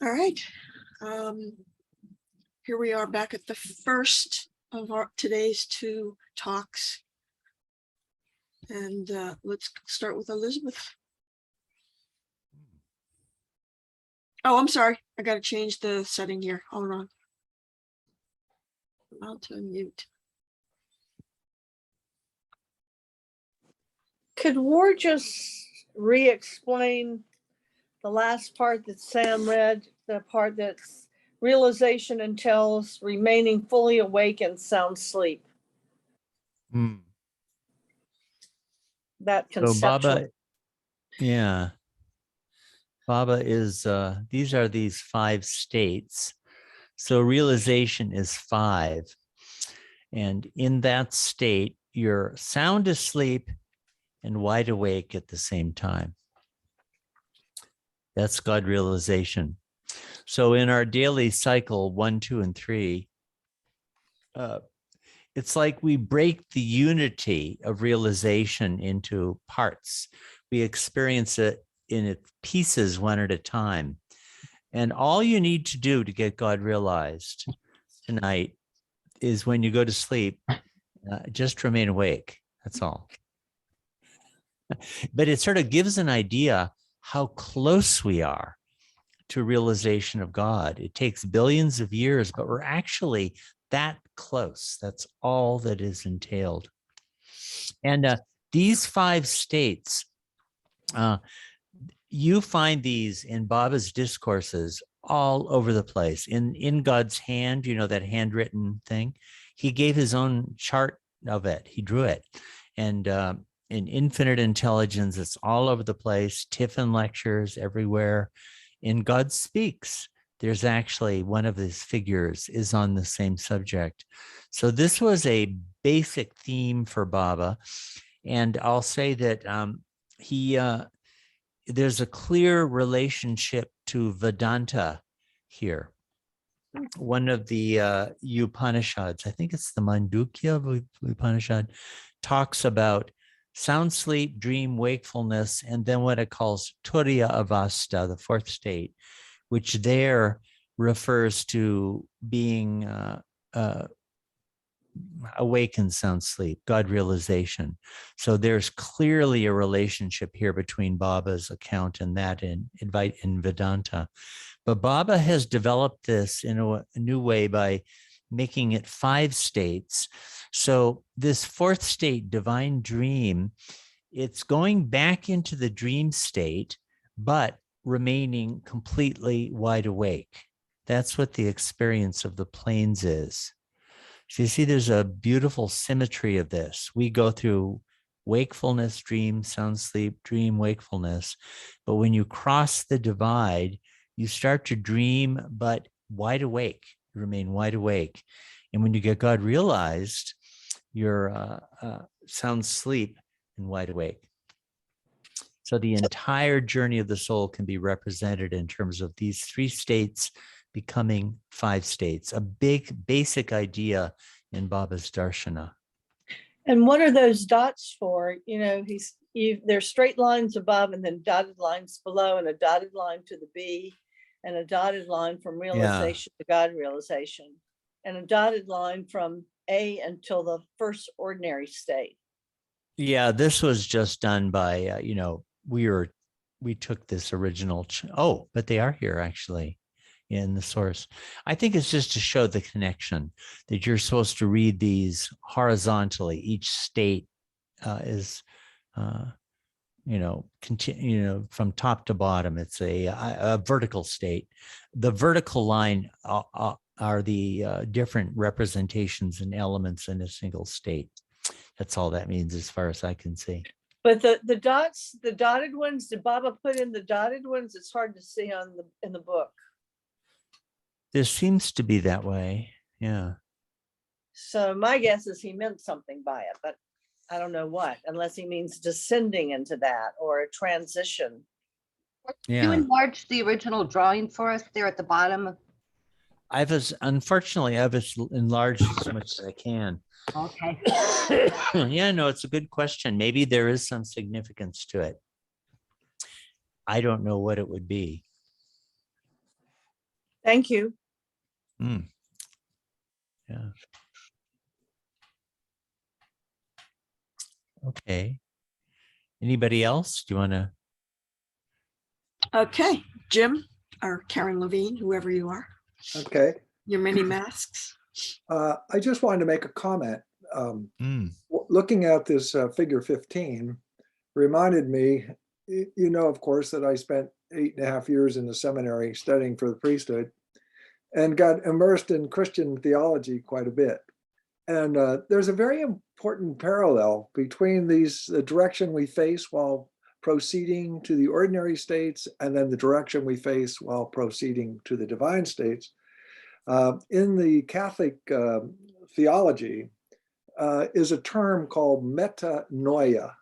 All right. Here we are back at the first of our today's two talks. And let's start with Elizabeth. Oh, I'm sorry. I got to change the setting here. Hold on. I'll turn mute. Could Ward just re-explain the last part that Sam read, the part that's realization entails remaining fully awake in sound sleep? That conceptual. So Baba, yeah. Baba is, these are these 5 states. So realization is 5. And in that state, you're sound asleep and wide awake at the same time. That's God realization. So in our daily cycle, 1, 2, and 3, it's like we break the unity of realization into parts. We experience it in its pieces one at a time. And all you need to do to get God realized tonight is when you go to sleep, just remain awake. That's all. But it sort of gives an idea how close we are to realization of God. It takes billions of years, but we're actually that close. That's all that is entailed. And these 5 states, you find these in Baba's discourses all over the place. In God's hand, you know, that handwritten thing, he gave his own chart of it. He drew it. And in Infinite Intelligence, it's all over the place. Tiffin lectures everywhere. In God Speaks, there's actually one of his figures is on the same subject. So this was a basic theme for Baba. And I'll say that there's a clear relationship to Vedanta here. One of the Upanishads, I think it's the Mandukya Upanishad, talks about sound sleep, dream, wakefulness, and then what it calls Turiya Avasta, the 4th state, which there refers to being awake in sound sleep, God realization. So there's clearly a relationship here between Baba's account and that in Vedanta. But Baba has developed this in a new way by making it 5 states. So this 4th state, divine dream, it's going back into the dream state, but remaining completely wide awake. That's what the experience of the planes is. So you see, there's a beautiful symmetry of this. We go through wakefulness, dream, sound sleep, dream, wakefulness. But when you cross the divide, you start to dream, but wide awake. You remain wide awake. And when you get God realized, you're sound sleep and wide awake. So the entire journey of the soul can be represented in terms of these 3 states becoming 5 states, a big basic idea in Baba's darshana. And what are those dots for? You know, there's straight lines above and then dotted lines below, and a dotted line to the B, and a dotted line from realization to God realization, and a dotted line from A until the first ordinary state. Yeah, this was just done by, we took this original, but they are here actually in the source. I think it's just to show the connection that you're supposed to read these horizontally. Each state is, from top to bottom. It's a vertical state. The vertical line are the different representations and elements in a single state. That's all that means as far as I can see. But the dots, the dotted ones, did Baba put in the dotted ones? It's hard to see in the book. There seems to be that way. Yeah. So my guess is he meant something by it, but I don't know what, unless he means descending into that or a transition. Yeah. You enlarged the original drawing for us there at the bottom. Unfortunately, I've enlarged as much as I can. Okay. Yeah, no, it's a good question. Maybe there is some significance to it. I don't know what it would be. Thank you. Hmm. Yeah. Okay. Anybody else? Do you want to? Okay, Jim or Karen Levine, whoever you are, Okay. your many masks. I just wanted to make a comment. Hmm. Looking at this figure 15 reminded me, you know, of course, that I spent 8.5 years in the seminary studying for the priesthood and got immersed in Christian theology quite a bit. And there's a very important parallel between the direction we face while proceeding to the ordinary states and then the direction we face while proceeding to the divine states. In the Catholic theology is a term called metanoia.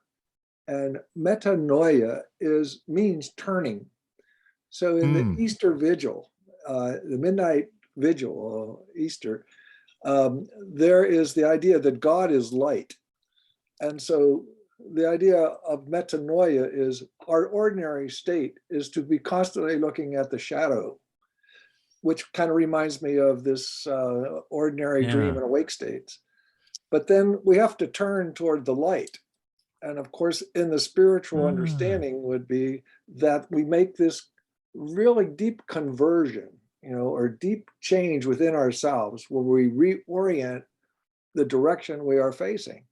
And metanoia means turning. So in the Easter Vigil, the midnight vigil, Easter, there is the idea that God is light. And so the idea of metanoia is our ordinary state is to be constantly looking at the shadow, which kind of reminds me of this ordinary dream and awake states. But then we have to turn toward the light. And of course, in the spiritual understanding would be that we make this really deep conversion, you know, or deep change within ourselves where we reorient the direction we are facing.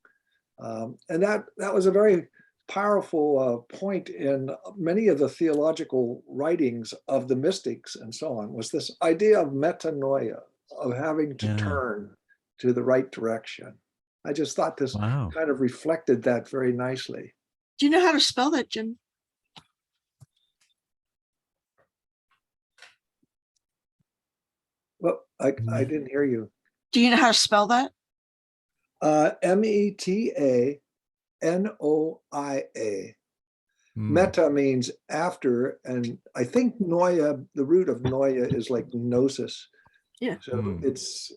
And that was a very powerful point in many of the theological writings of the mystics and so on, was this idea of metanoia, of having to turn to the right direction. I just thought this kind of reflected that very nicely. Do you know how to spell that, Jim? Well, I didn't hear you. Do you know how to spell that? Metanoia. Meta means after, and I think noia, the root of noia is like gnosis. Yeah. So it's,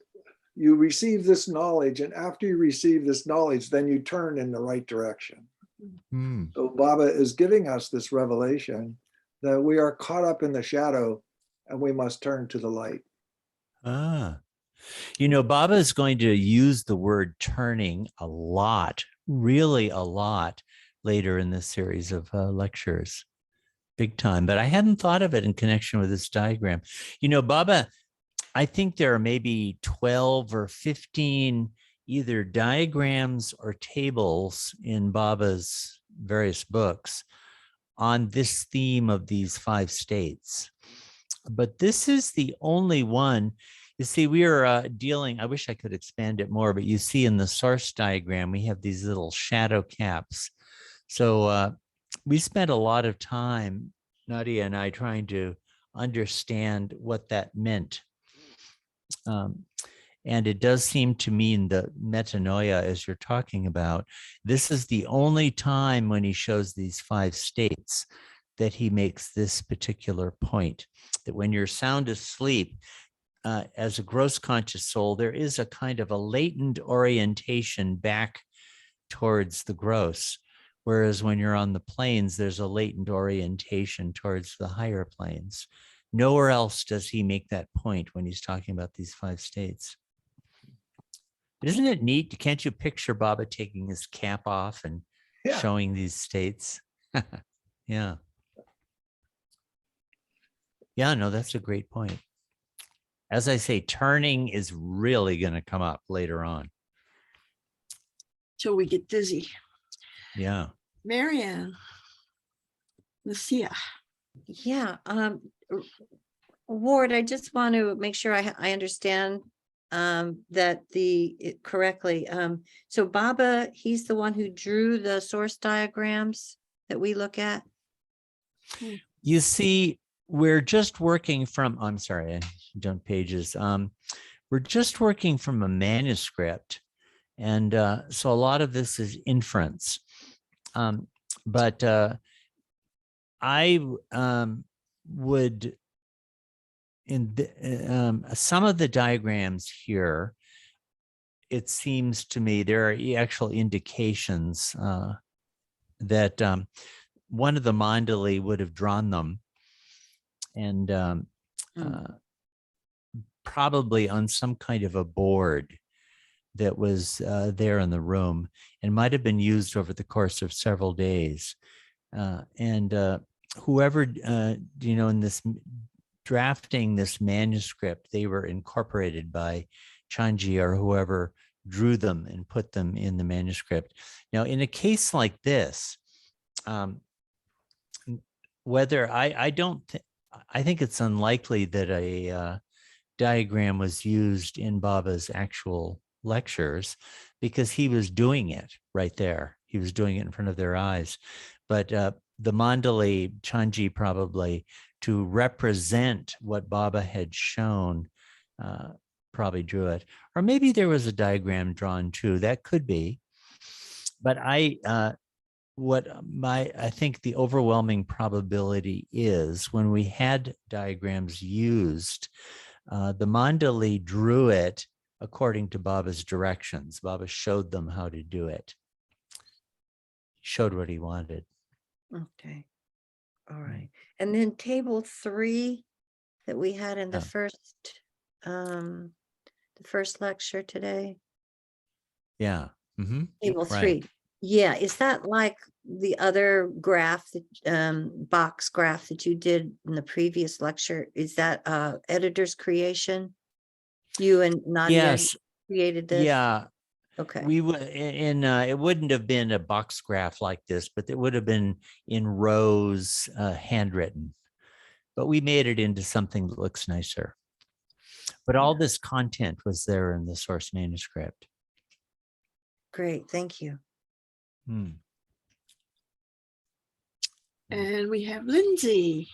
you receive this knowledge, and after you receive this knowledge, then you turn in the right direction. So Baba is giving us this revelation that we are caught up in the shadow and we must turn to the light. You know, Baba is going to use the word turning a lot, really a lot, later in this series of lectures, big time. But I hadn't thought of it in connection with this diagram. You know, Baba, I think there are maybe 12 or 15 either diagrams or tables in Baba's various books on this theme of these 5 states. But this is the only one. You see, we are dealing, I wish I could expand it more, but you see in the source diagram, we have these little shadow caps. So we spent a lot of time, Nadia and I, trying to understand what that meant. And it does seem to mean the metanoia, as you're talking about. This is the only time when he shows these 5 states that he makes this particular point, that when you're sound asleep, as a gross conscious soul, there is a kind of a latent orientation back towards the gross. Whereas when you're on the planes, there's a latent orientation towards the higher planes. Nowhere else does he make that point when he's talking about these 5 states. But isn't it neat? Can't you picture Baba taking his cap off and showing these states? Yeah. Yeah, no, that's a great point. As I say, turning is really going to come up later on. Till we get dizzy. Yeah. Marianne. Lucia. Yeah. Ward, I just want to make sure I understand that correctly. So Baba, he's the one who drew the source diagrams that we look at. You see, we're just working from, I'm sorry, I jumped pages. We're just working from a manuscript. And so a lot of this is inference. But I would, in some of the diagrams here, it seems to me there are actual indications that one of the mandali would have drawn them, and probably on some kind of a board that was there in the room, and might have been used over the course of several days. And whoever, in this drafting this manuscript, they were incorporated by Chanji or whoever drew them and put them in the manuscript. Now, in a case like this, whether I think it's unlikely that a diagram was used in Baba's actual lectures, because he was doing it right there. He was doing it in front of their eyes. But the mandali, Chanji probably, to represent what Baba had shown, probably drew it. Or maybe there was a diagram drawn too. That could be. But I think the overwhelming probability is, when we had diagrams used, the mandali drew it according to Baba's directions. Baba showed them how to do it. Showed what he wanted. Okay. All right. And then table 3 that we had in the first lecture today. Yeah. Mm-hmm. Table Right. 3. Yeah. Is that like the other graph, that box graph that you did in the previous lecture? Is that editor's creation? You and Nadia Yes. created this? Yeah. Okay. We would it wouldn't have been a box graph like this, but it would have been in rows, handwritten. But we made it into something that looks nicer. But all this content was there in the source manuscript. Great. Thank you. And we have Lindsay.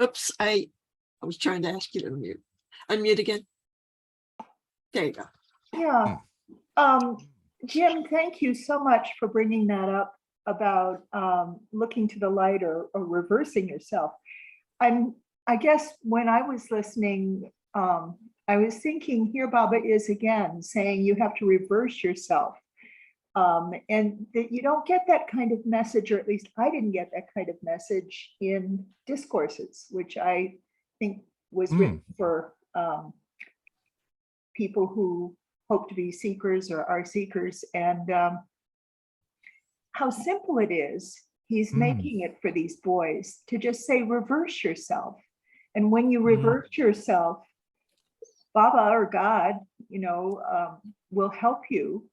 Oops, I was trying to ask you to unmute. Unmute again. There you go. Yeah. Jim, thank you so much for bringing that up about looking to the light or reversing yourself. I guess when I was listening, I was thinking, here Baba is again saying you have to reverse yourself. And that you don't get that kind of message, or at least I didn't get that kind of message in discourses, which I think was written for people who hope to be seekers or are seekers, and how simple it is. He's making it for these boys to just say, reverse yourself. And when you reverse yourself, Baba or God, will help you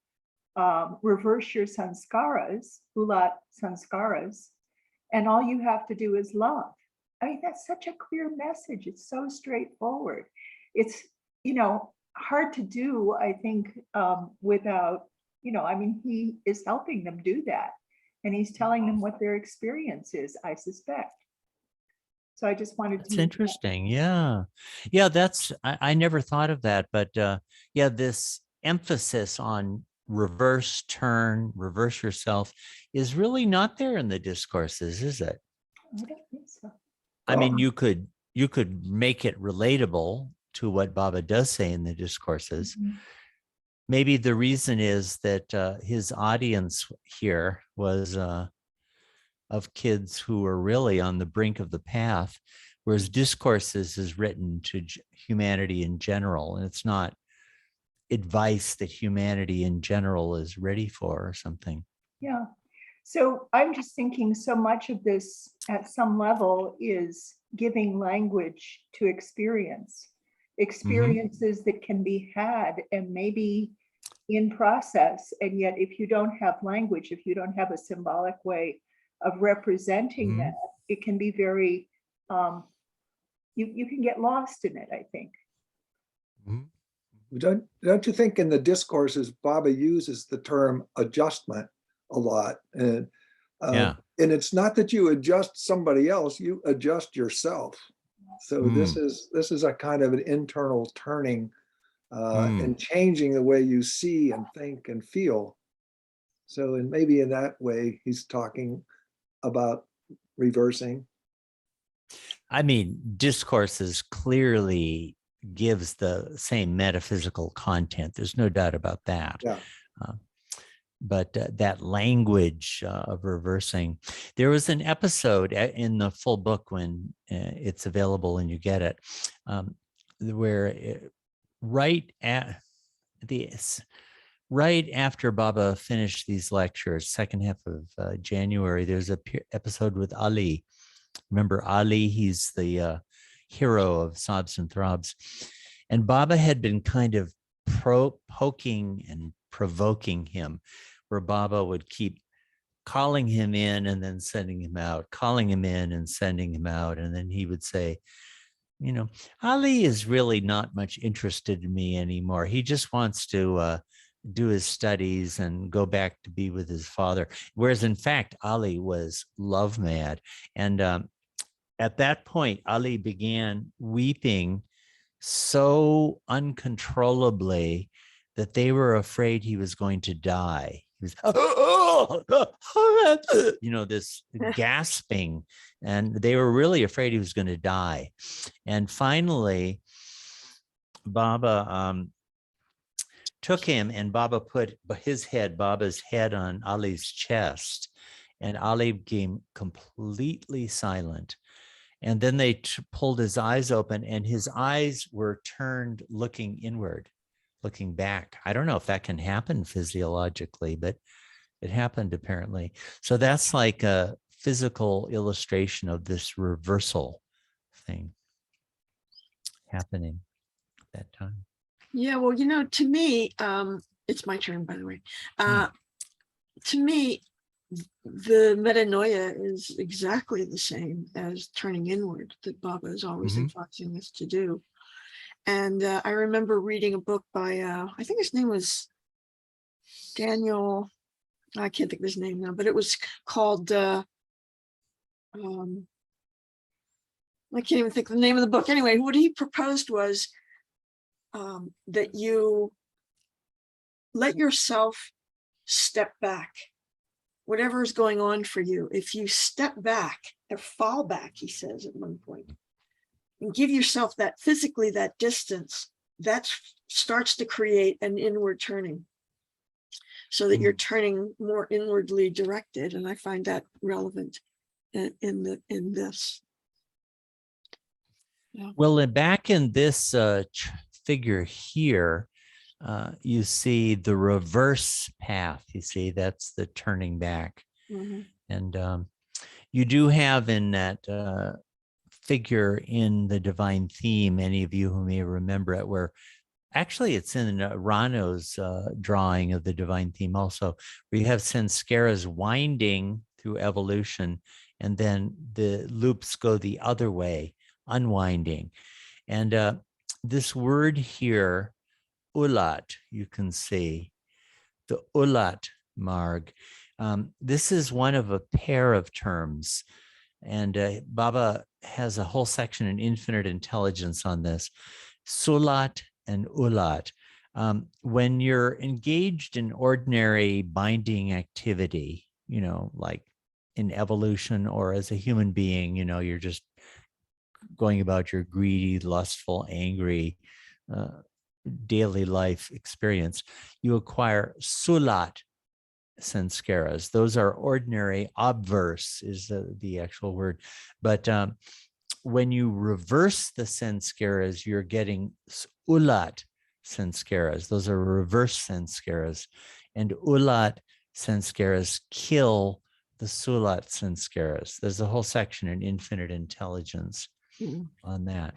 reverse your sanskaras, ulat sanskaras, and all you have to do is love. I mean, that's such a clear message. It's so straightforward. It's, hard to do, I think, without, he is helping them do that. And he's telling them what their experience is, I suspect. So I just wanted to. That's interesting. Yeah. Yeah, I never thought of that. But this emphasis on reverse yourself is really not there in the discourses, is it? I don't think so. I mean, you could make it relatable to what Baba does say in the discourses. Maybe the reason is that his audience here was of kids who were really on the brink of the path, whereas discourses is written to humanity in general, and it's not advice that humanity in general is ready for or something. Yeah. So I'm just thinking so much of this at some level is giving language to experiences that can be had and maybe in process. And yet, if you don't have language, if you don't have a symbolic way of representing that, it can be very, you can get lost in it, I think. Don't you think in the discourses, Baba uses the term adjustment a lot? And it's not that you adjust somebody else, you adjust yourself. So this is a kind of an internal turning and changing the way you see and think and feel. So, and maybe in that way, he's talking about reversing. I mean, discourses clearly gives the same metaphysical content. There's no doubt about that. Yeah. But that language of reversing, there was an episode in the full book when it's available and you get it, where right after Baba finished these lectures, second half of January, there's a episode with Ali. Remember Ali? He's the hero of Sobs and Throbs. And Baba had been kind of poking and provoking him, where Baba would keep calling him in and then sending him out, calling him in and sending him out. And then he would say, Ali is really not much interested in me anymore. He just wants to do his studies and go back to be with his father. Whereas in fact, Ali was love mad. And at that point, Ali began weeping so uncontrollably that they were afraid he was going to die. He was, this gasping, and they were really afraid he was going to die. And finally, Baba took him, and Baba put Baba's head on Ali's chest, and Ali became completely silent. And then they pulled his eyes open, and his eyes were turned looking inward, looking back. I don't know if that can happen physiologically, but it happened apparently. So that's like a physical illustration of this reversal thing happening at that time. Yeah, well, to me, it's my turn, by the way. To me, the metanoia is exactly the same as turning inward that Baba is always advising us to do. And I remember reading a book by, I think his name was Daniel, I can't think of his name now, but it was called, I can't even think of the name of the book. Anyway, what he proposed was that you let yourself step back. Whatever is going on for you, if you step back or fall back, he says at one point, and give yourself that physically, that distance, that starts to create an inward turning so that you're turning more inwardly directed. And I find that relevant in this. Yeah. Well, back in this figure here, you see the reverse path. You see, that's the turning back. And you do have in that figure in the divine theme, any of you who may remember it, where actually it's in Rano's drawing of the divine theme also, where you have Sanskaras winding through evolution, and then the loops go the other way, unwinding. And this word here, ulat, you can see the ulat marg. This is one of a pair of terms, and Baba has a whole section in Infinite Intelligence on this. Sulat and ulat. When you're engaged in ordinary binding activity, like in evolution or as a human being, you're just going about your greedy, lustful, angry, daily life experience, you acquire sulat sanskaras. Those are ordinary, obverse is the actual word. But when you reverse the sanskaras, you're getting ulat sanskaras. Those are reverse sanskaras. And ulat sanskaras kill the sulat sanskaras. There's a whole section in Infinite Intelligence on that.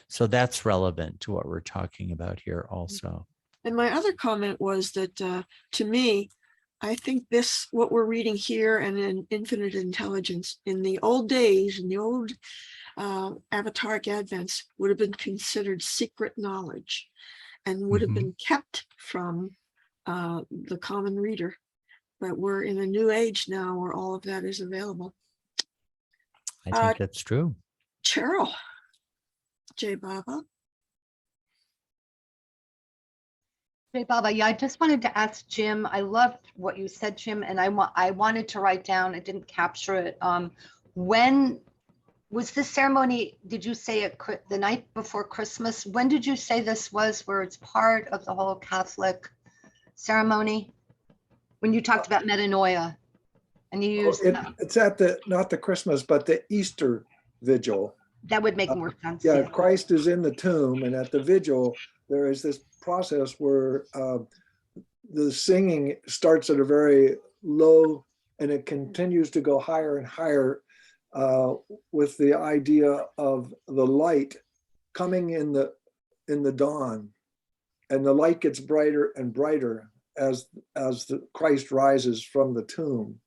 So that's relevant to what we're talking about here also. And my other comment was that to me, I think what we're reading here and in Infinite Intelligence, in the old days, in the old avataric advents, would have been considered secret knowledge and would have been kept from the common reader. But we're in a new age now where all of that is available. I think that's true. Cheryl. Jai Baba. Jai Baba, yeah, I just wanted to ask Jim. I loved what you said, Jim, and I wanted to write down. I didn't capture it. When Was this ceremony, did you say it the night before Christmas? When did you say this was, where it's part of the whole Catholic ceremony? When you talked about metanoia and you used, It's at not the Christmas, but the Easter vigil. that would make more sense. Yeah, Christ is in the tomb, and at the vigil, there is this process where the singing starts at a very low, and it continues to go higher and higher, with the idea of the light coming in the dawn, and the light gets brighter and brighter as the Christ rises from the tomb.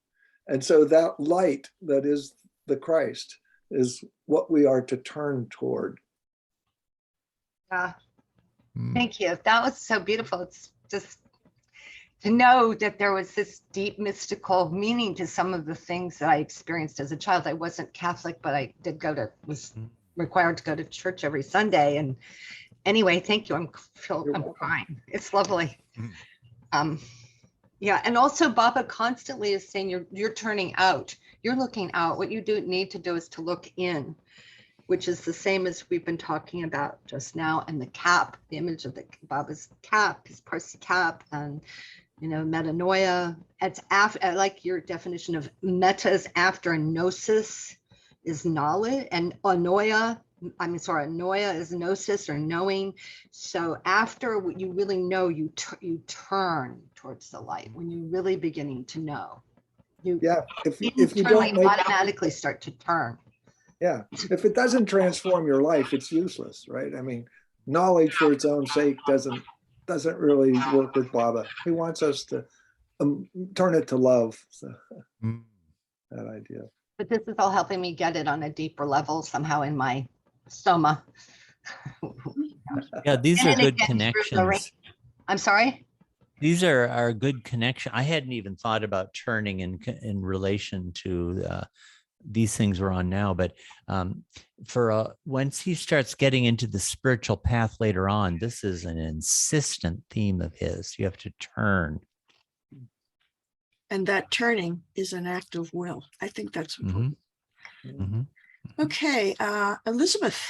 And so that light that is the Christ is what we are to turn toward. Yeah. Thank you. That was so beautiful. It's just to know that there was this deep mystical meaning to some of the things that I experienced as a child. I wasn't Catholic, but I did was required to go to church every Sunday. And anyway, thank you. I'm fine. It's lovely. Yeah. And also Baba constantly is saying you're turning out, you're looking out. What you need to do is to look in, which is the same as we've been talking about just now. And the cap, the image of the Baba's cap, his Parsi cap, and metanoia. It's after, I like your definition of meta is after, and gnosis is knowledge, and anoia is gnosis or knowing. So after what you really know, you turn towards the light when you're really beginning to know. If you don't automatically start to turn. Yeah, if it doesn't transform your life, it's useless, right? I mean, knowledge for its own sake doesn't really work with Baba. He wants us to turn it to love. So that idea. But this is all helping me get it on a deeper level somehow in my soma. Yeah, these are good connections. I'm sorry? These are good connection. I hadn't even thought about turning in relation to these things we're on now, but once he starts getting into the spiritual path later on, this is an insistent theme of his. You have to turn. And that turning is an act of will. I think that's important. Mm-hmm. Okay, Elizabeth.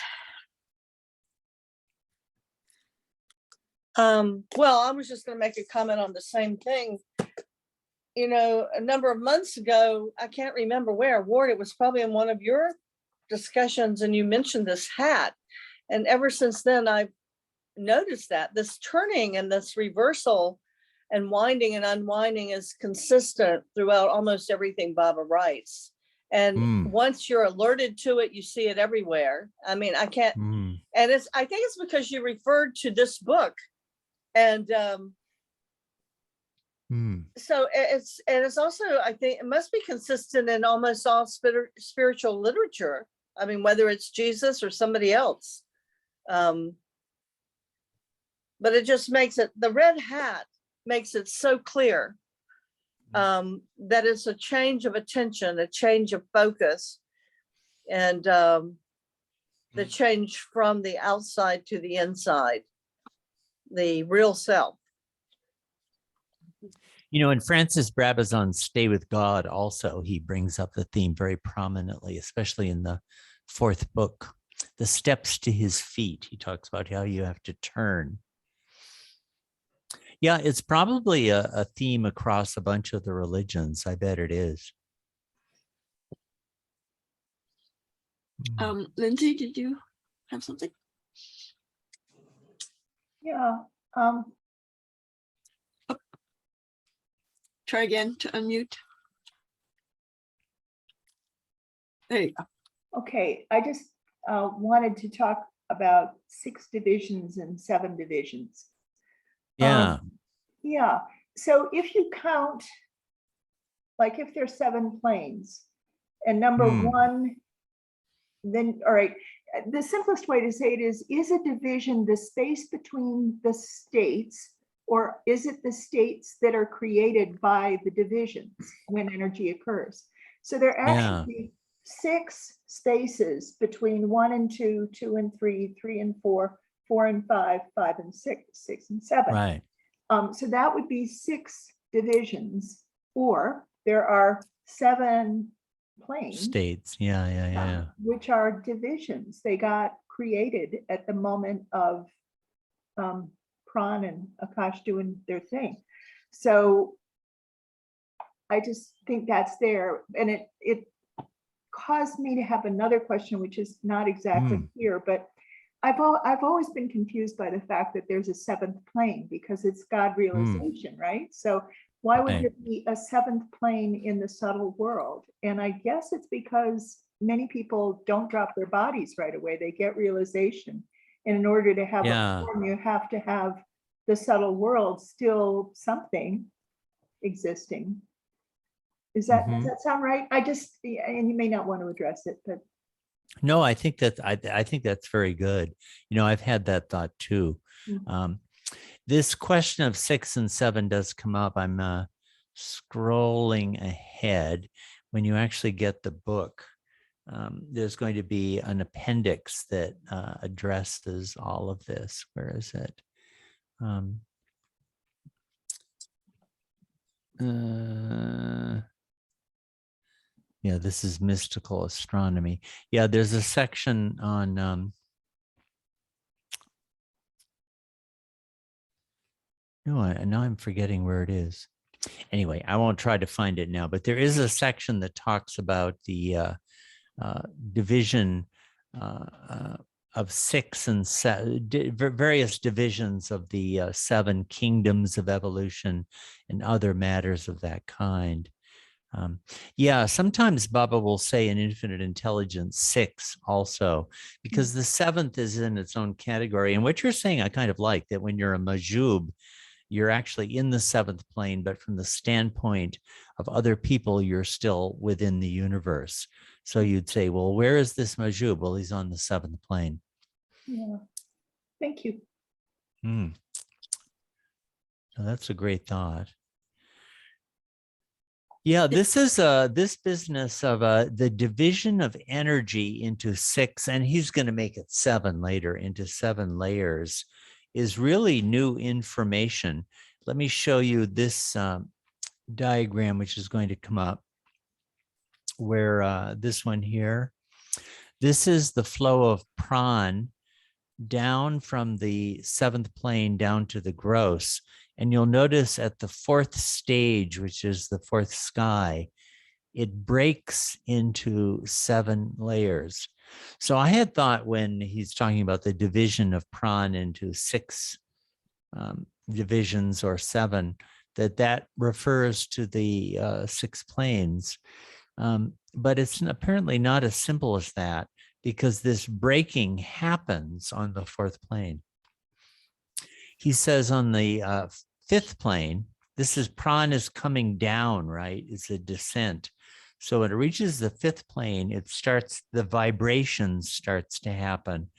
Well, I was just going to make a comment on the same thing. A number of months ago, I can't remember where, Ward, it was probably in one of your discussions, and you mentioned this hat. And ever since then, I've noticed that this turning and this reversal and winding and unwinding is consistent throughout almost everything Baba writes. And once you're alerted to it, you see it everywhere. I mean, I can't, and I think it's because you referred to this book. And so it's also, I think it must be consistent in almost all spiritual literature. I mean, whether it's Jesus or somebody else. But it just makes it, the red hat makes it so clear that it's a change of attention, a change of focus, and the change from the outside to the inside, the real self. In Francis Brabazon's Stay with God, also, he brings up the theme very prominently, especially in the fourth book, The Steps to His Feet. He talks about how you have to turn. Yeah, it's probably a theme across a bunch of the religions. I bet it is. Lindsay, did you have something? Yeah. Try again to unmute. There you go. Okay, I just wanted to talk about 6 divisions and 7 divisions. Yeah. Yeah. So if you count, like if there's 7 planes and number 1, then, all right, the simplest way to say it is a division the space between the states, or is it the states that are created by the divisions when energy occurs? So there are actually 6 spaces between 1 and 2, 2 and 3, 3 and 4, 4 and 5, 5 and 6, 6 and 7. Right. So that would be 6 divisions, or there are 7 plane, States. Yeah. which are divisions. They got created at the moment of Pran and Akash doing their thing. So I just think that's there. And it caused me to have another question, which is not exactly here, but I've always been confused by the fact that there's a seventh plane, because it's God realization, right? So why would there be a seventh plane in the subtle world? And I guess it's because many people don't drop their bodies right away. They get realization. And in order to have a form, you have to have the subtle world still something existing. Does that sound right? I just, and you may not want to address it, but. No, I think that I think that's very good. You know, I've had that thought too. This question of 6 and 7 does come up. I'm scrolling ahead. When you actually get the book, there's going to be an appendix that addresses all of this. Where is it? Yeah, this is mystical astronomy. Yeah, there's a section on now I'm forgetting where it is. Anyway, I won't try to find it now, but there is a section that talks about the division of 6 and 7, various divisions of the 7 kingdoms of evolution and other matters of that kind. Yeah, sometimes Baba will say in infinite intelligence 6 also, because the 7th is in its own category. And what you're saying, I kind of like that when you're a Majub, you're actually in the 7th plane, but from the standpoint of other people, you're still within the universe. So you'd say, well, where is this Majub? Well, he's on the 7th plane. Yeah, thank you. So that's a great thought. Yeah, this is this business of the division of energy into 6, and he's going to make it 7 later, into 7 layers, is really new information. Let me show you this diagram, which is going to come up, where this one here, this is the flow of Pran down from the 7th plane down to the gross. And you'll notice at the 4th stage, which is the 4th sky, it breaks into 7 layers. So I had thought when he's talking about the division of Pran into 6 divisions or 7, that refers to the 6 planes. But it's apparently not as simple as that, because this breaking happens on the 4th plane. He says on the 5th plane, this is Pran is coming down, right? It's a descent. So when it reaches the 5th plane, it starts, the vibration starts to happen.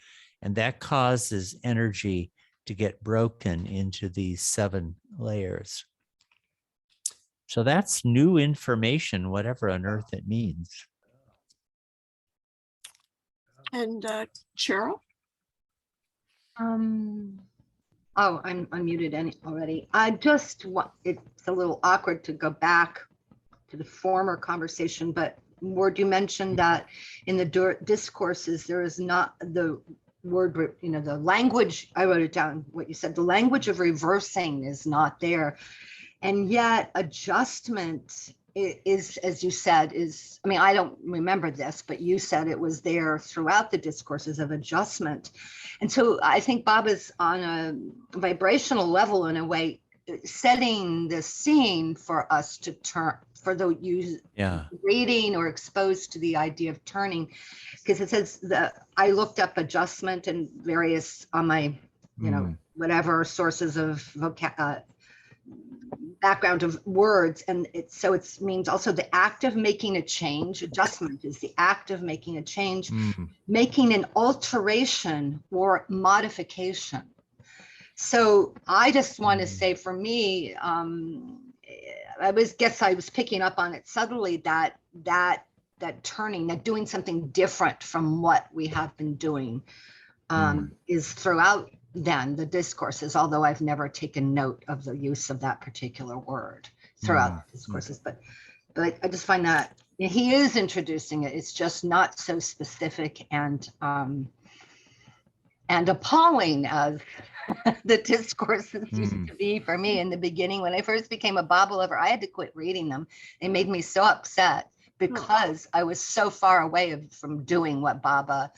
And that causes energy to get broken into these 7 layers. So that's new information, whatever on earth it means. And Cheryl? Oh, I'm unmuted already. I just want, it's a little awkward to go back to the former conversation, but Ward, you mentioned that in the discourses, there is not the word, you know, the language, I wrote it down, what you said, the language of reversing is not there. And yet adjustment is, as you said, is, I mean, I don't remember this, but you said it was there throughout the discourses of adjustment. And so I think Bob is on a vibrational level, in a way, setting the scene for us to turn, for the use, reading or exposed to the idea of turning, because it says that I looked up adjustment and various on my, you know, whatever sources of background of words, and it means also the act of making a change. Adjustment is the act of making a change, making an alteration or modification. So I just want to say, for me, I was picking up on it subtly, that turning, that doing something different from what we have been doing is throughout then the discourses, although I've never taken note of the use of that particular word throughout the discourses, but I just find that He is introducing it. It's just not so specific and appalling as the discourses used to be for me in the beginning. When I first became a Baba lover, I had to quit reading them. It made me so upset because I was so far away from doing what Baba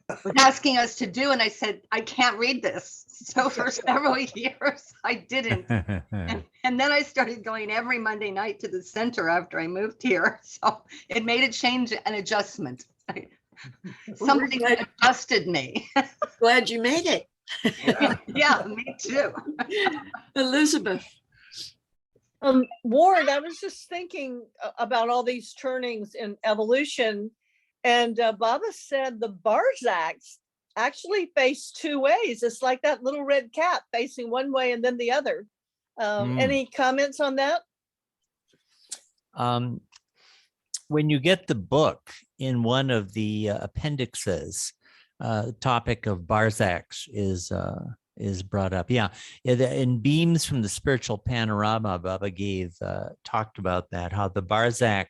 was asking us to do. And I said, I can't read this. So for several years, I didn't. And then I started going every Monday night to the center after I moved here. So it made a change, an adjustment. Something adjusted me. Glad you made it. Yeah, me too. Elizabeth. Ward, I was just thinking about all these turnings in evolution, and Baba said the Barzaks actually face two ways. It's like that little red cat facing one way and then the other. Any comments on that? When you get the book, in one of the appendixes, topic of Barzaks is brought up. Yeah, in Beams from the Spiritual Panorama, Baba talked about that, how the Barzak,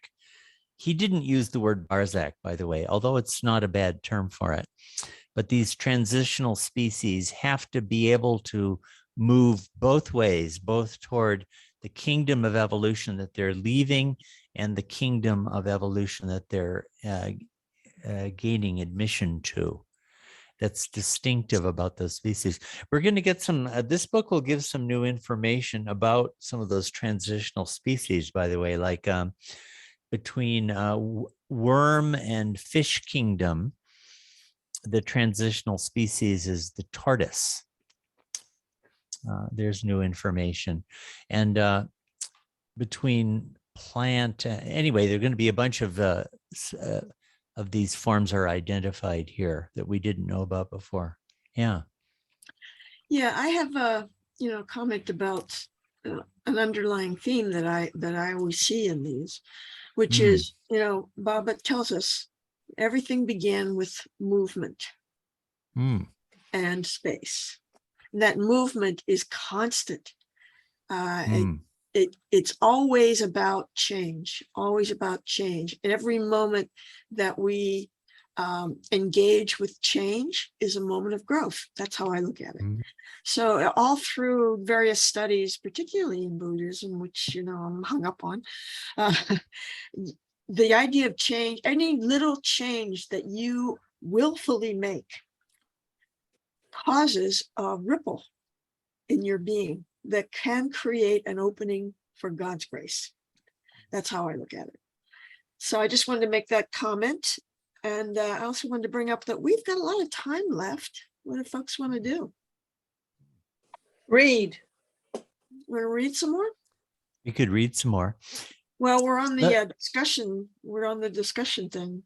he didn't use the word Barzak, by the way, although it's not a bad term for it. But these transitional species have to be able to move both ways, both toward the kingdom of evolution that they're leaving and the kingdom of evolution that they're gaining admission to. That's distinctive about those species. We're going to get some, this book will give some new information about some of those transitional species, by the way, like between worm and fish kingdom, the transitional species is the tortoise. There's new information. And between plant, anyway, there are going to be a bunch of these forms are identified here that we didn't know about before. Yeah. Yeah, I have a comment about an underlying theme that I always see in these, which is, Baba tells us everything began with movement and space. And that movement is constant. It's always about change, always about change. Every moment that we engage with change is a moment of growth. That's how I look at it. So all through various studies, particularly in Buddhism, which, I'm hung up on, the idea of change, any little change that you willfully make causes a ripple in your being that can create an opening for God's grace. That's how I look at it. So I just wanted to make that comment. And I also wanted to bring up that we've got a lot of time left. What do folks want to do? Read. Want to read some more? We could read some more. Well, we're on the discussion. We're on the discussion thing.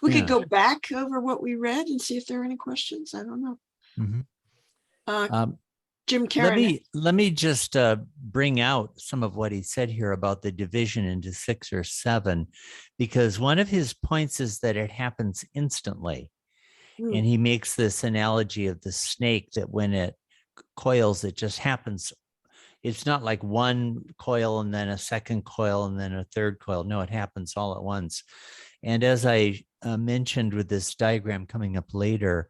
We could go back over what we read and see if there are any questions. I don't know. Jim Karen. Let me just bring out some of what he said here about the division into 6 or 7, because one of his points is that it happens instantly. And he makes this analogy of the snake, that when it coils, it just happens. It's not like one coil and then a second coil and then a third coil. No, it happens all at once. And as I mentioned with this diagram coming up later,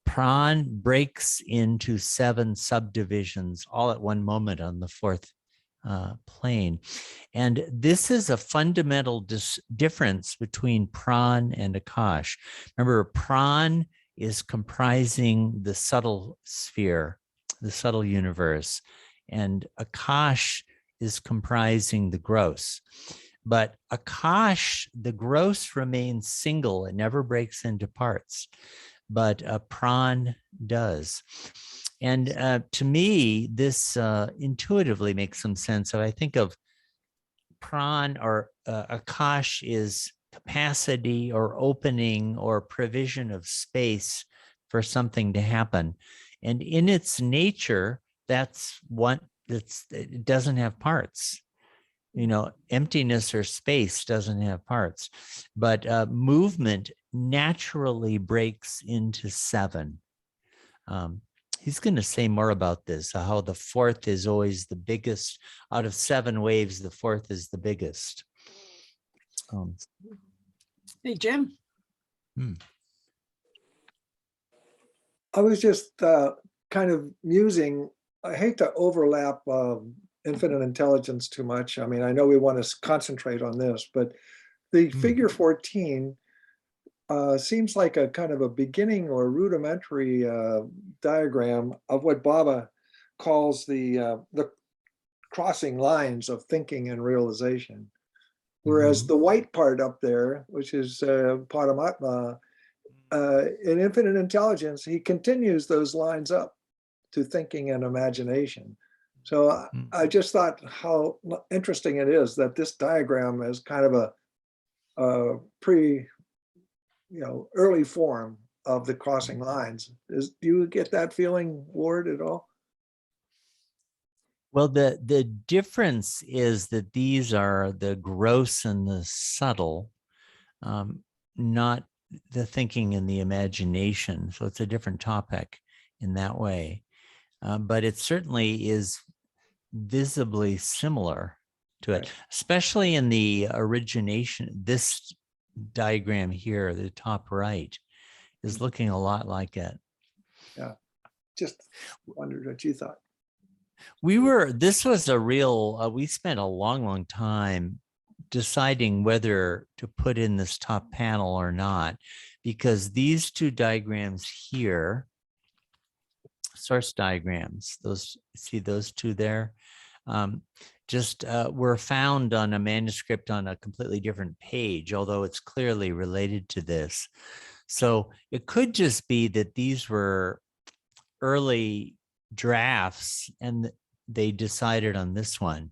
Pran breaks into 7 subdivisions all at one moment on the 4th plane. And this is a fundamental difference between Pran and Akash. Remember, Pran is comprising the subtle sphere, the subtle universe, and Akash is comprising the gross. But Akash, the gross, remains single. It never breaks into parts, but Pran does. And to me, this intuitively makes some sense. So I think of Pran or Akash is capacity or opening or provision of space for something to happen. And in its nature, that's what it doesn't have parts. Emptiness or space doesn't have parts, but movement naturally breaks into 7. He's going to say more about this, how the 4th is always the biggest. Out of 7 waves, the 4th is the biggest. Hey, Jim. I was just kind of musing, I hate to overlap infinite intelligence too much. I mean, I know we want to concentrate on this, but the figure 14 seems like a kind of a beginning or rudimentary diagram of what Baba calls the crossing lines of thinking and realization. Whereas the white part up there, which is Paramatma, in infinite intelligence, he continues those lines up to thinking and imagination. So I just thought how interesting it is that this diagram is kind of a early form of the crossing lines. Do you get that feeling, Ward, at all? Well, the difference is that these are the gross and the subtle, not the thinking and the imagination. So it's a different topic in that way. But it certainly is visibly similar to it, Right. especially in the origination. This diagram here, the top right, is looking a lot like it. Yeah, just wondered what you thought. This was a real, we spent a long time deciding whether to put in this top panel or not, because these two diagrams here, source diagrams, see those two there, were found on a manuscript on a completely different page, although it's clearly related to this. So it could just be that these were early drafts and they decided on this one,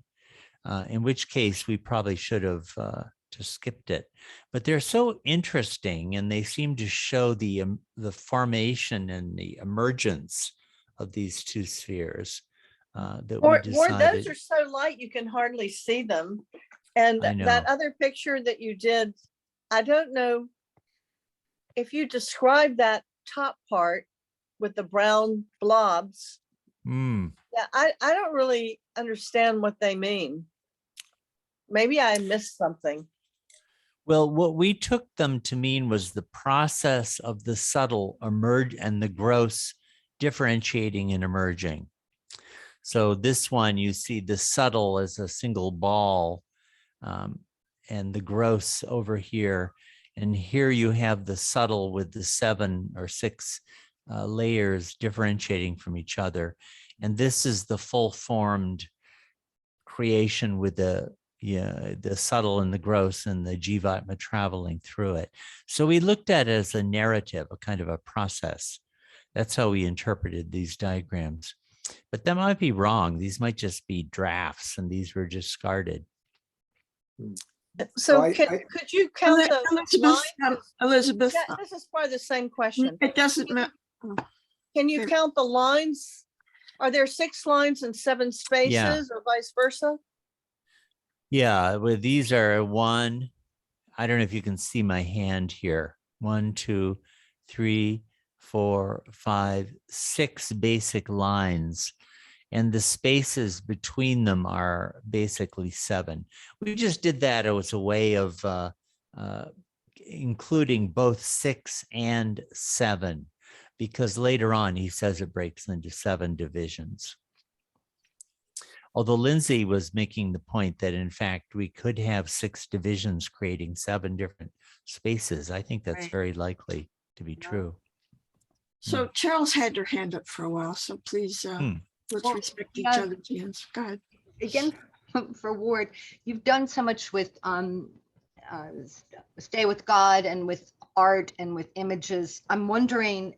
in which case we probably should have just skipped it. But they're so interesting and they seem to show the formation and the emergence of these two spheres that we Or decided. those are so light you can hardly see them. And I know. that other picture that you did, I don't know if you describe that top part with the brown blobs. Yeah, I don't really understand what they mean. Maybe I missed something. Well, what we took them to mean was the process of the subtle emerge and the gross differentiating and emerging. So this one, you see the subtle as a single ball, and the gross over here. And here you have the subtle with the 7 or 6 layers differentiating from each other. And this is the full formed creation with the subtle and the gross and the jivatma traveling through it. So we looked at it as a narrative, a kind of a process. That's how we interpreted these diagrams. But that might be wrong. These might just be drafts and these were discarded. So Oh, could you count the Elizabeth, lines? Elizabeth, Yeah, this is probably the same question. it doesn't matter. Can you Okay. count the lines? Are there 6 lines and 7 spaces or vice versa? Yeah, well, these are 1. I don't know if you can see my hand here. 1, 2, 3, 4, 5, 6 basic lines. And the spaces between them are basically 7. We just did that as a way of including both 6 and 7, because later on he says it breaks into 7 divisions. Although Lindsay was making the point that in fact we could have 6 divisions creating 7 different spaces. I think that's Right. very likely to be true. So Cheryl's had her hand up for a while, so please let's Well, respect each yeah. other's hands. Go ahead. Again, for Ward, you've done so much with stay with God and with art and with images. I'm wondering,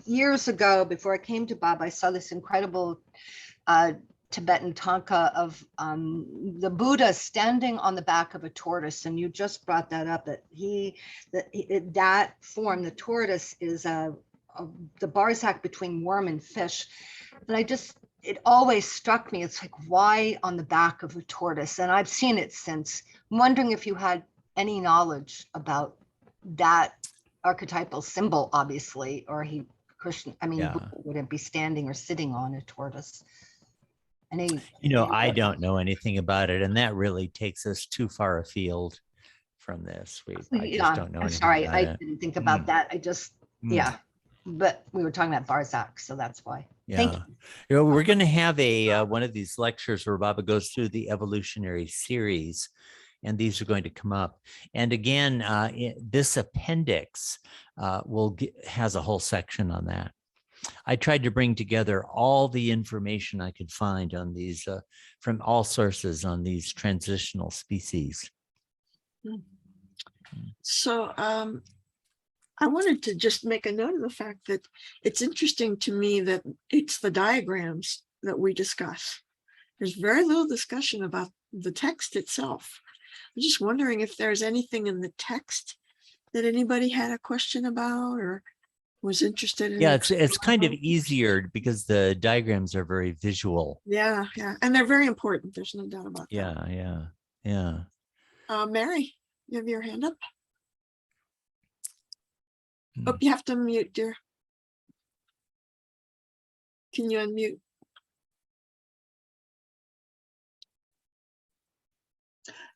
years ago, before I came to Bob, I saw this incredible Tibetan tanka of the Buddha standing on the back of a tortoise, and you just brought that up. That form, the tortoise, is the Barzak between worm and fish. And it always struck me. It's like, why on the back of a tortoise? And I've seen it since. I'm wondering if you had any knowledge about that archetypal symbol, obviously, or Krishna. I mean, Yeah. Buddha wouldn't be standing or sitting on a tortoise. I don't know anything about it, and that really takes us too far afield. from this. I just Yeah, don't know I'm anything sorry, about I it. didn't think about that. I just, yeah. But we were talking about Barzakh, so that's why. Thank Yeah. you. We're going to have a one of these lectures where Baba goes through the evolutionary series, and these are going to come up. And again, this appendix has a whole section on that. I tried to bring together all the information I could find on these from all sources on these transitional species. So I wanted to just make a note of the fact that it's interesting to me that it's the diagrams that we discuss. There's very little discussion about the text itself. I'm just wondering if there's anything in the text that anybody had a question about or was interested in. Yeah, it's kind of easier because the diagrams are very visual. Yeah, and they're very important. There's no doubt about Yeah. that. Mary, you have your hand up. Hmm. Oh, you have to unmute, dear. Can you unmute?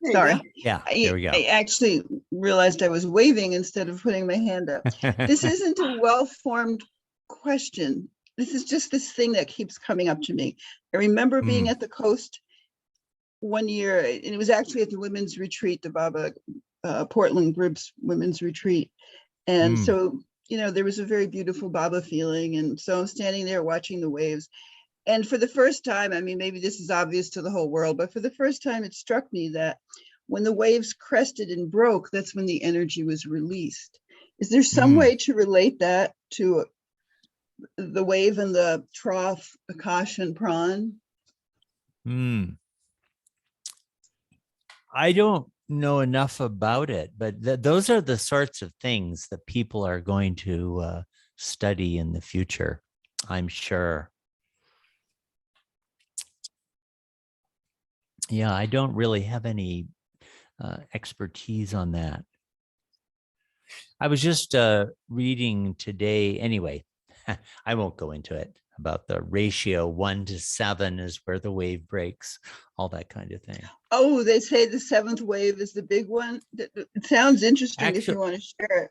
There you Sorry. go. Yeah, there we go. I actually realized I was waving instead of putting my hand up. This isn't a well-formed question. This is just this thing that keeps coming up to me. I remember being at the coast one year, and it was actually at the women's retreat, the Baba Portland group's women's retreat. And so, you know, there was a very beautiful Baba feeling. And so I'm standing there watching the waves. And for the first time, I mean, maybe this is obvious to the whole world, but for the first time, it struck me that when the waves crested and broke, that's when the energy was released. Is there some way to relate that to the wave and the trough, Akash and Pran? I don't know enough about it, but those are the sorts of things that people are going to study in the future, I'm sure. Yeah, I don't really have any expertise on that. I was just reading today, anyway, I won't go into it, about the ratio 1 to 7 is where the wave breaks, all that kind of thing. Oh, they say the 7th wave is the big one. It sounds interesting if you want to share it.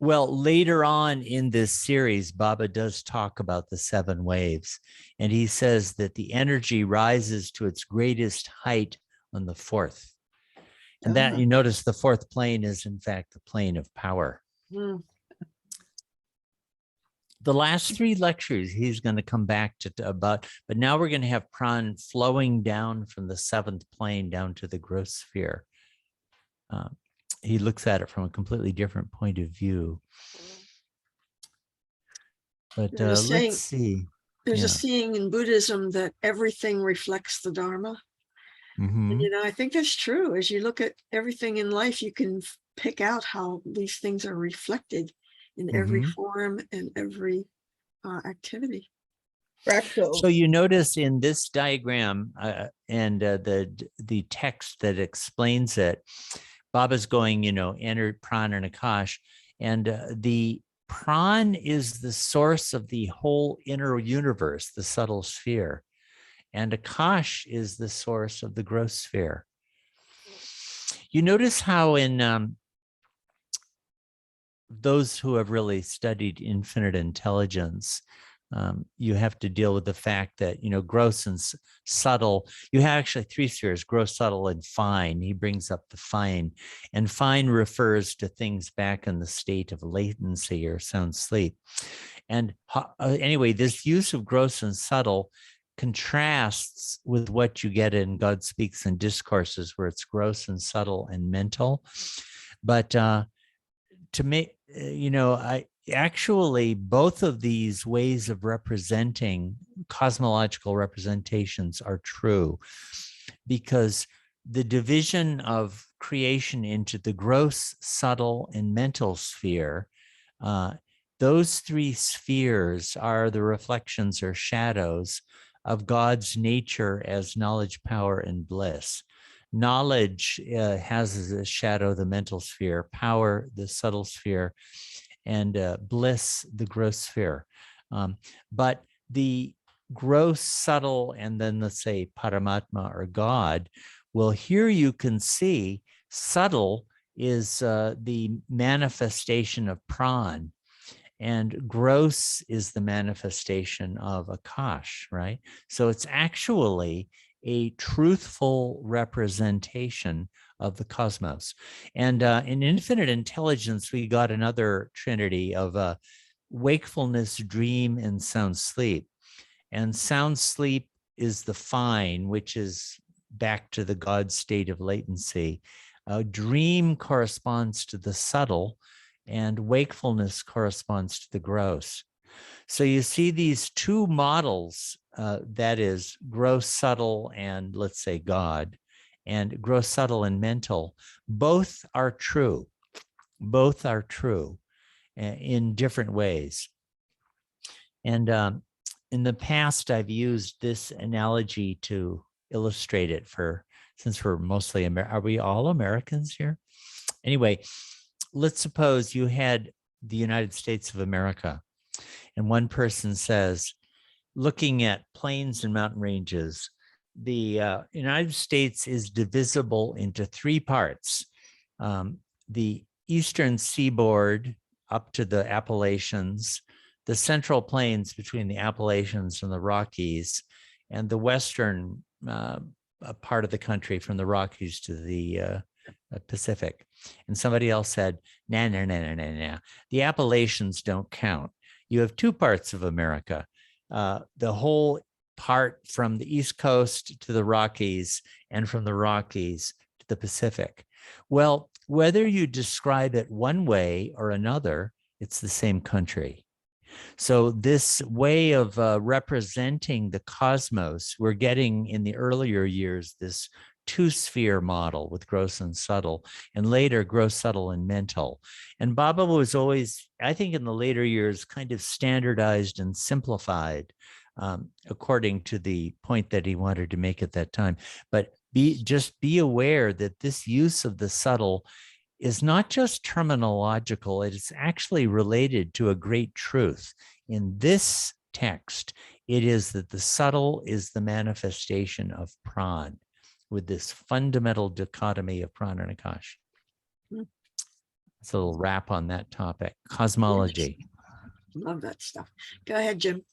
Well, later on in this series, Baba does talk about the 7 waves, and he says that the energy rises to its greatest height on the 4th. And that, you notice the 4th plane is in fact the plane of power. The last 3 lectures, he's going to come back to about, but now we're going to have Pran flowing down from the 7th plane down to the gross sphere. He looks at it from a completely different point of view. But let's see. There's a saying in Buddhism that everything reflects the Dharma. And, you know, I think that's true. As you look at everything in life, you can pick out how these things are reflected in every form and every activity. Fractals. So you notice in this diagram and the text that explains it, Baba's going, you know, enter Pran and Akash, and the Pran is the source of the whole inner universe, the subtle sphere, and Akash is the source of the gross sphere. You notice how in those who have really studied infinite intelligence, you have to deal with the fact that, you know, gross and subtle, you have actually 3 spheres, gross, subtle, and fine. He brings up the fine, and fine refers to things back in the state of latency or sound sleep. And anyway, this use of gross and subtle contrasts with what you get in God Speaks in Discourses, where it's gross and subtle and mental. But to me, you know, actually both of these ways of representing cosmological representations are true, because the division of creation into the gross, subtle, and mental sphere, those 3 spheres are the reflections or shadows of God's nature as knowledge, power, and bliss. Knowledge has as a shadow the mental sphere, power, the subtle sphere, and bliss, the gross sphere. But the gross, subtle, and then let's say Paramatma or God, well, here you can see subtle is the manifestation of pran, and gross is the manifestation of akash, right? So it's actually a truthful representation of the cosmos. And in infinite intelligence, we got another trinity of wakefulness, dream, and sound sleep. And sound sleep is the fine, which is back to the God state of latency. Dream corresponds to the subtle, and wakefulness corresponds to the gross. So you see these two models, that is gross, subtle, and let's say God, and gross, subtle, and mental. Both are true. Both are true in different ways. And in the past, I've used this analogy to illustrate it since we're mostly, are we all Americans here? Anyway, let's suppose you had the United States of America, and one person says, looking at plains and mountain ranges, the United States is divisible into three parts. The eastern seaboard up to the Appalachians, the central plains between the Appalachians and the Rockies, and the western part of the country from the Rockies to the Pacific. And somebody else said, nah. The Appalachians don't count. You have two parts of America, the whole part from the East Coast to the Rockies, and from the Rockies to the Pacific. Well, whether you describe it one way or another, it's the same country. So this way of representing the cosmos, we're getting in the earlier years this two-sphere model with gross and subtle, and later gross, subtle, and mental. And Baba was always, I think in the later years, kind of standardized and simplified according to the point that he wanted to make at that time. But just be aware that this use of the subtle is not just terminological, it is actually related to a great truth. In this text, it is that the subtle is the manifestation of pran, with this fundamental dichotomy of pran and akash. It's a little wrap on that topic, cosmology. Love that stuff. Go ahead, Jim.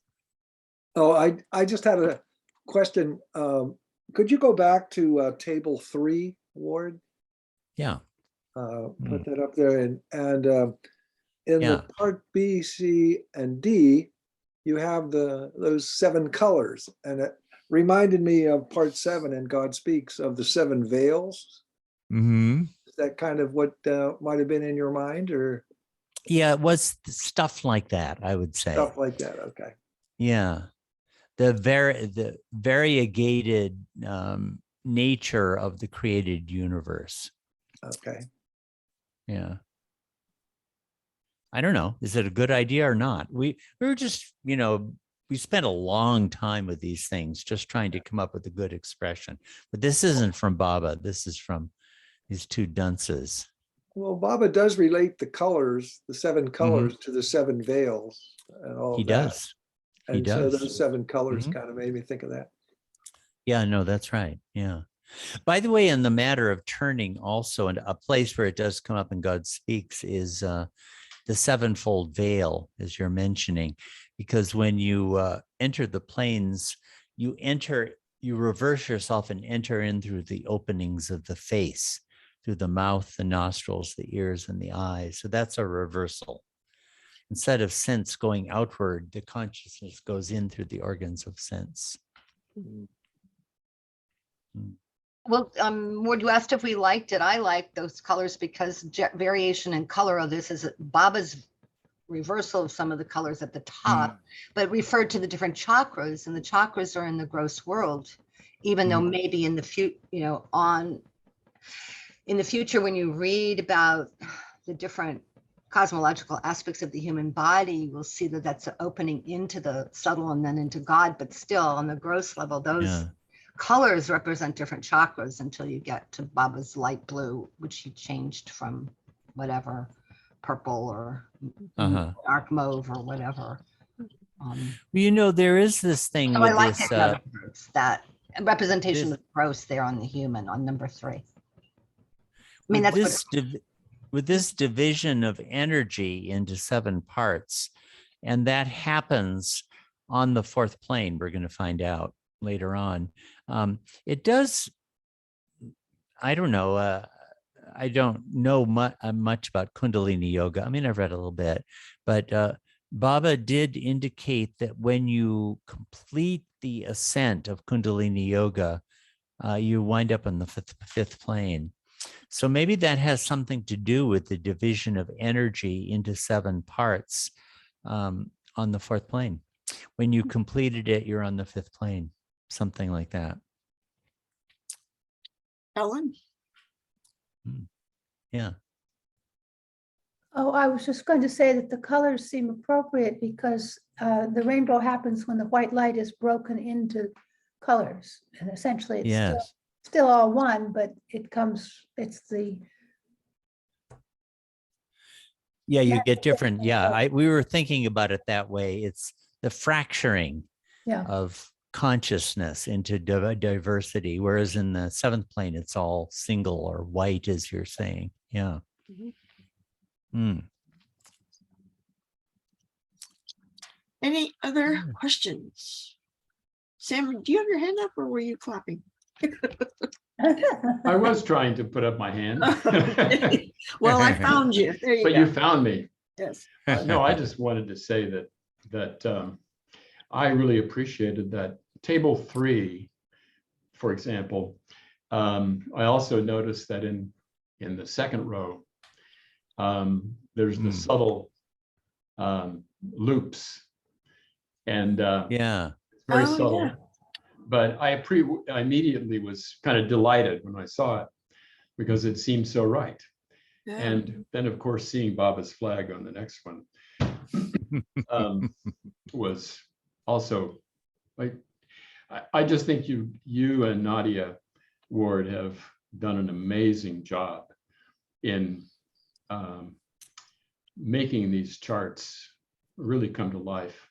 Oh, I just had a question. Could you go back to table 3, Ward? Yeah. Put that up there, and in Yeah. the part B, C, and D, you have those 7 colors, and it reminded me of part 7 in God Speaks of the 7 veils. Mm-hmm. Is that kind of what might have been in your mind, or? Yeah, it was stuff like that, I would say. Stuff like that, okay. Yeah. The variegated nature of the created universe. Okay. Yeah. I don't know. Is it a good idea or not? We were just, we spent a long time with these things, just trying to come up with a good expression. But this isn't from Baba. This is from these two dunces. Well, Baba does relate the colors, the 7 colors, to the 7 veils and all He that. does. He And so does. those 7 colors kind of made me think of that. Yeah, no, that's right. Yeah. By the way, in the matter of turning also, and a place where it does come up in God Speaks is the sevenfold veil, as you're mentioning, because when you enter the planes, you reverse yourself and enter in through the openings of the face, through the mouth, the nostrils, the ears, and the eyes. So that's a reversal. Instead of sense going outward, the consciousness goes in through the organs of sense. Well, Ward, you asked if we liked it. I like those colors because variation in color of this is Baba's reversal of some of the colors at the top, but referred to the different chakras, and the chakras are in the gross world, even though maybe in the future, in the future, when you read about the different cosmological aspects of the human body, you will see that that's an opening into the subtle and then into God, but still on the gross level, those colors represent different chakras until you get to Baba's light blue, which he changed from whatever, purple or dark mauve or whatever. There is this thing so with I like this, that representation of gross there on the human on number 3. I mean, that's this with this division of energy into 7 parts, and that happens on the 4th plane. We're going to find out later on. It does, I don't know, I don't know much about Kundalini yoga. I mean, I've read a little bit, but Baba did indicate that when you complete the ascent of Kundalini yoga, you wind up on the fifth plane. So maybe that has something to do with the division of energy into 7 parts on the 4th plane. When you completed it, you're on the 5th plane, something like that. Ellen? Yeah. Oh, I was just going to say that the colors seem appropriate because the rainbow happens when the white light is broken into colors. And essentially it's Yes. still all one, but it's the. Yeah, you get different. Yeah, we were thinking about it that way. It's the fracturing Yeah. of consciousness into diversity, whereas in the 7th plane, it's all single or white, as you're saying. Yeah. Any other questions? Sam, do you have your hand up or were you clapping? I was trying to put up my hand. Well, I found you. There you But go. you found me. Yes. No, I just wanted to say that I really appreciated that table 3, for example. I also noticed that in the 2nd row, there's the subtle loops, and Yeah. very Oh, subtle. yeah. But I immediately was kind of delighted when I saw it because it seemed so right. Yeah. And then, of course, seeing Baba's flag on the next one was also like, I just think you and Nadia Ward have done an amazing job in making these charts really come to life.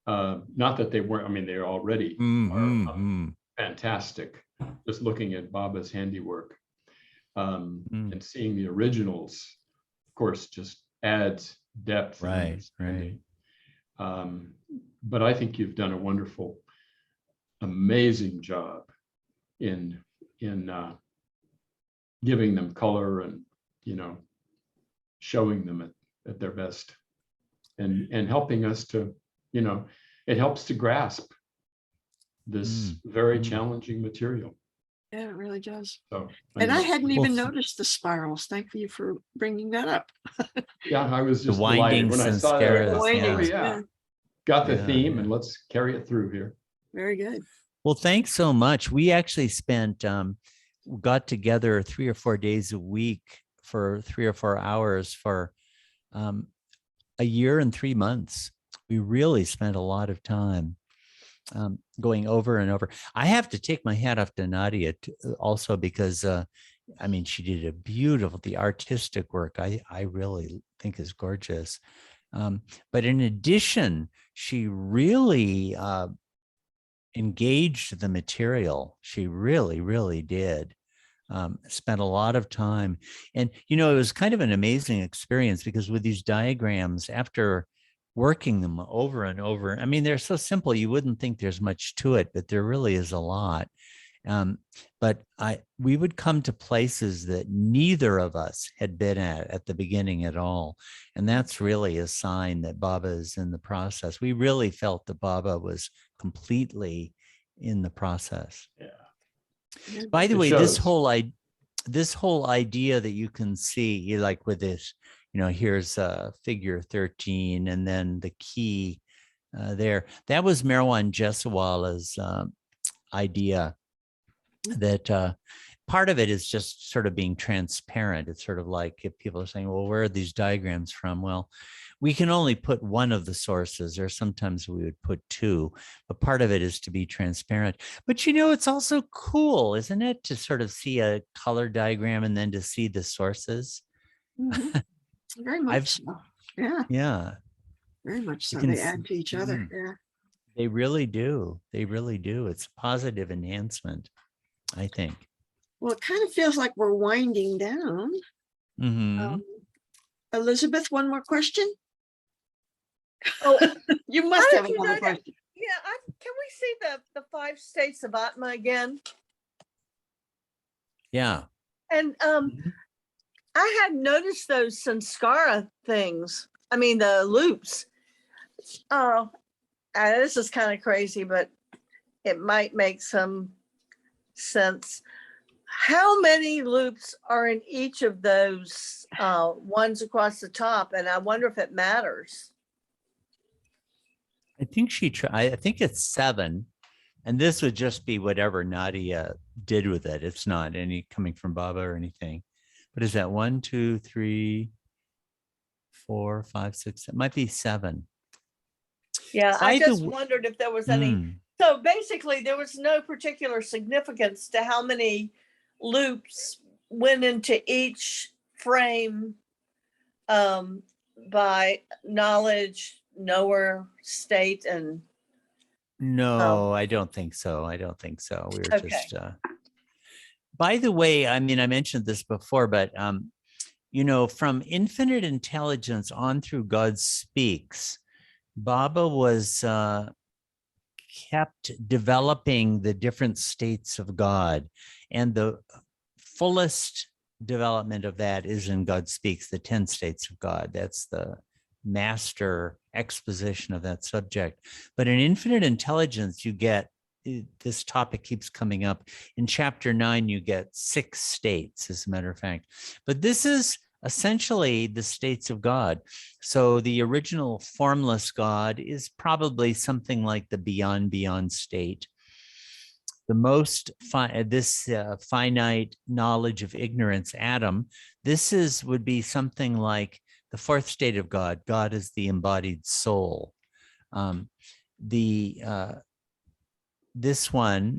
Not that they weren't, I mean, they already are fantastic. Just looking at Baba's handiwork and seeing the originals, of course, just adds depth. Right, right. But I think you've done a wonderful, amazing job in giving them color and, showing them at their best and helping us to, it helps to grasp this very challenging material. Yeah, it really does. So, And I hadn't even Well, noticed the spirals. Thank you for bringing that up. yeah, I was just delighted windings when I and saw that. I scaras, thought, Windings, oh, yeah. Got the Yeah, theme, yeah. and let's carry it through here. Very good. Well, thanks so much. We actually got together 3 or 4 days a week for 3 or 4 hours for a year and 3 months. We really spent a lot of time going over and over. I have to take my hat off to Nadia also because, I mean, she did the artistic work I really think is gorgeous. But in addition, she really engaged the material. She really, really did. Spent a lot of time. And, it was kind of an amazing experience because with these diagrams, after working them over and over, I mean, they're so simple, you wouldn't think there's much to it, but there really is a lot. But we would come to places that neither of us had been at the beginning at all. And that's really a sign that Baba is in the process. We really felt that Baba was completely in the process. Yeah. By the It way, shows. this whole idea that you can see, like with this, here's figure 13 and then the key there. That was Marwan Jesawala's idea that part of it is just sort of being transparent. It's sort of like if people are saying, well, where are these diagrams from? Well, we can only put one of the sources, or sometimes we would put 2, but part of it is to be transparent. But it's also cool, isn't it, to sort of see a color diagram and then to see the sources? Very much so. Yeah, Yeah. very much so. can They add to each other. Yeah. They really do. They really do. It's positive enhancement, I think. Well, it kind of feels like we're winding down. Mhm. Elizabeth, one more question? Oh, You must how have did you another know that? question. Yeah, can we see the 5 states of Atma again? Yeah. And Mhm. I had noticed those sanskara things. I mean, the loops. Oh, this is kind of crazy, but it might make some sense. How many loops are in each of those ones across the top? And I wonder if it matters. I think I think it's 7. And this would just be whatever Nadia did with it. It's not any coming from Baba or anything. But is that 1, 2, 3, 4, 5, 6? It might be 7. Yeah, By I the just w- wondered if there was any. So basically, there was no particular significance to how many loops went into each frame by knowledge, knower, state, and No, I don't think so. I don't think so. We were okay. just by the way, I mean, I mentioned this before, but you know, from infinite intelligence on through God speaks, Baba was kept developing the different states of God, and the fullest development of that is in God Speaks, the 10 states of God. That's the master exposition of that subject. But in infinite intelligence, you get, this topic keeps coming up. In chapter 9, you get 6 states, as a matter of fact. But this is essentially the states of God. So the original formless God is probably something like the beyond state. The most finite knowledge of ignorance, Adam, would be something like the 4th state of God. God is the embodied soul. This one,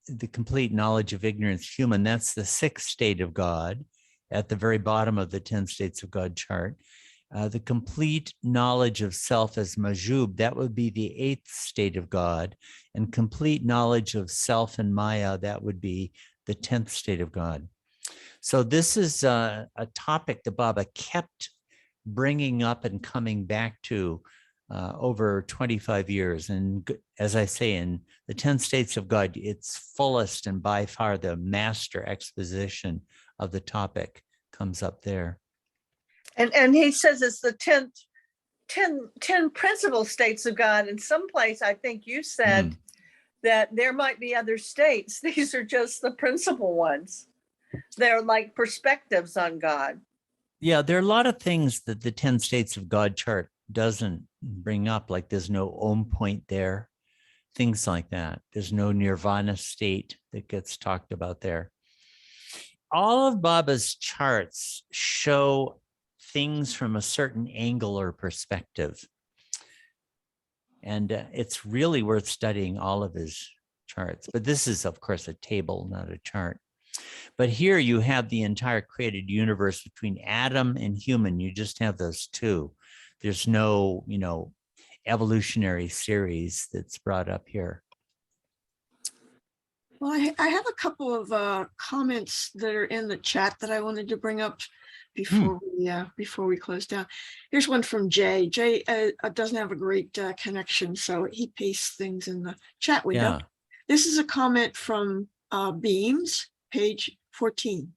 the complete knowledge of ignorance, human, that's the 6th state of God at the very bottom of the 10 states of God chart. The complete knowledge of self as Majub, that would be the 8th state of God. And complete knowledge of self and Maya, that would be the 10th state of God. So this is a topic that Baba kept bringing up and coming back to over 25 years. And as I say, in the 10 states of God, it's fullest and by far the master exposition of the topic comes up there. And he says it's the 10 principal states of God. In some place, I think you said that there might be other states. These are just the principal ones. They're like perspectives on God. Yeah, there are a lot of things that the 10 states of God chart doesn't bring up, like there's no Om point there, things like that. There's no nirvana state that gets talked about there. All of Baba's charts show things from a certain angle or perspective. And it's really worth studying all of his charts. But this is, of course, a table, not a chart. But here you have the entire created universe between Adam and human. You just have those two. There's no, you know, evolutionary series that's brought up here. Well, I have a couple of comments that are in the chat that I wanted to bring up before we close down. Here's one from Jay. Jay doesn't have a great connection, so he pastes things in the chat window. Yeah. This is a comment from Beams, page 14.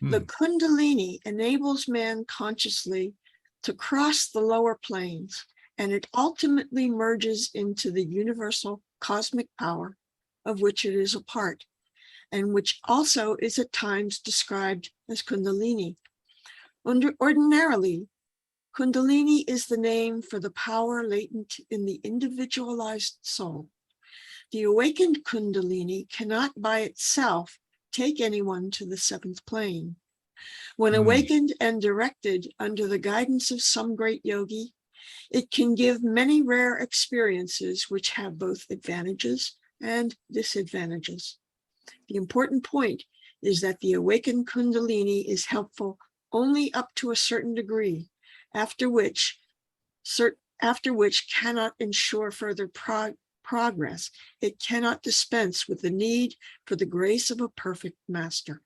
The Kundalini enables man consciously to cross the lower planes, and it ultimately merges into the universal cosmic power of which it is a part, and which also is at times described as Kundalini. Ordinarily, Kundalini is the name for the power latent in the individualized soul. The awakened Kundalini cannot by itself take anyone to the 7th plane. When awakened and directed under the guidance of some great yogi, it can give many rare experiences which have both advantages and disadvantages. The important point is that the awakened Kundalini is helpful only up to a certain degree, after which cannot ensure further progress. It cannot dispense with the need for the grace of a perfect master.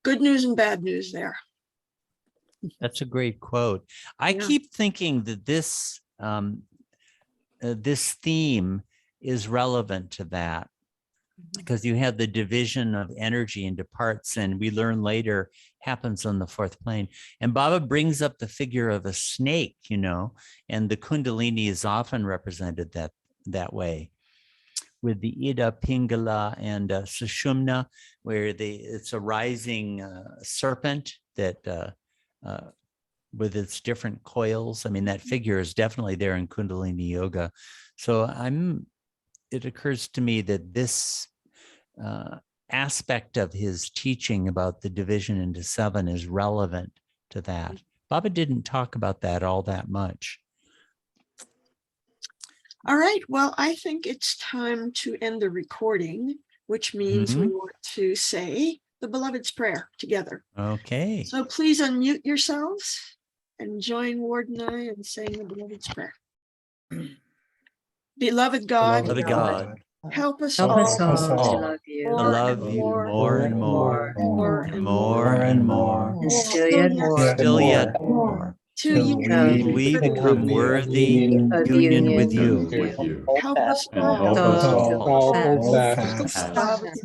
good news and bad news there. That's a great quote. I Yeah. keep thinking that this this theme is relevant to that, because you have the division of energy into parts, and we learn later happens on the fourth plane. And Baba brings up the figure of a snake, you know, and the Kundalini is often represented that way, with the Ida, Pingala, and Sushumna, where it's a rising serpent that with its different coils. I mean, that figure is definitely there in Kundalini Yoga. So it occurs to me that this aspect of his teaching about the division into 7 is relevant to that. Baba didn't talk about that all that much. All right. Well, I think it's time to end the recording, which means we want to say the Beloved's Prayer together. Okay. So please unmute yourselves and join Ward and I in saying the Beloved's Prayer. Beloved God, Beloved God, help us Help us all all to all love you to love you more and more, more and more and more, and still yet more, still yet more, till till we become worthy of union with union you. With you. help us And all help us all all fast.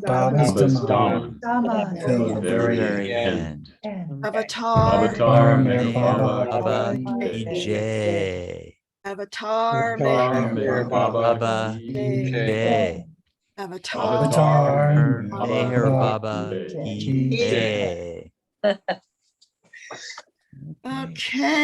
Baba's Daman Dhamma, to the very end. end. and Avatar, Avatar Meher Meher Baba Baba Ki Ki Jai. Jai. Avatar, Avatar Meher Baba Baba Ki Ki Jai. Jai. Avatar, Avatar Meher Baba Baba Ki Ki Jai. Jai. okay.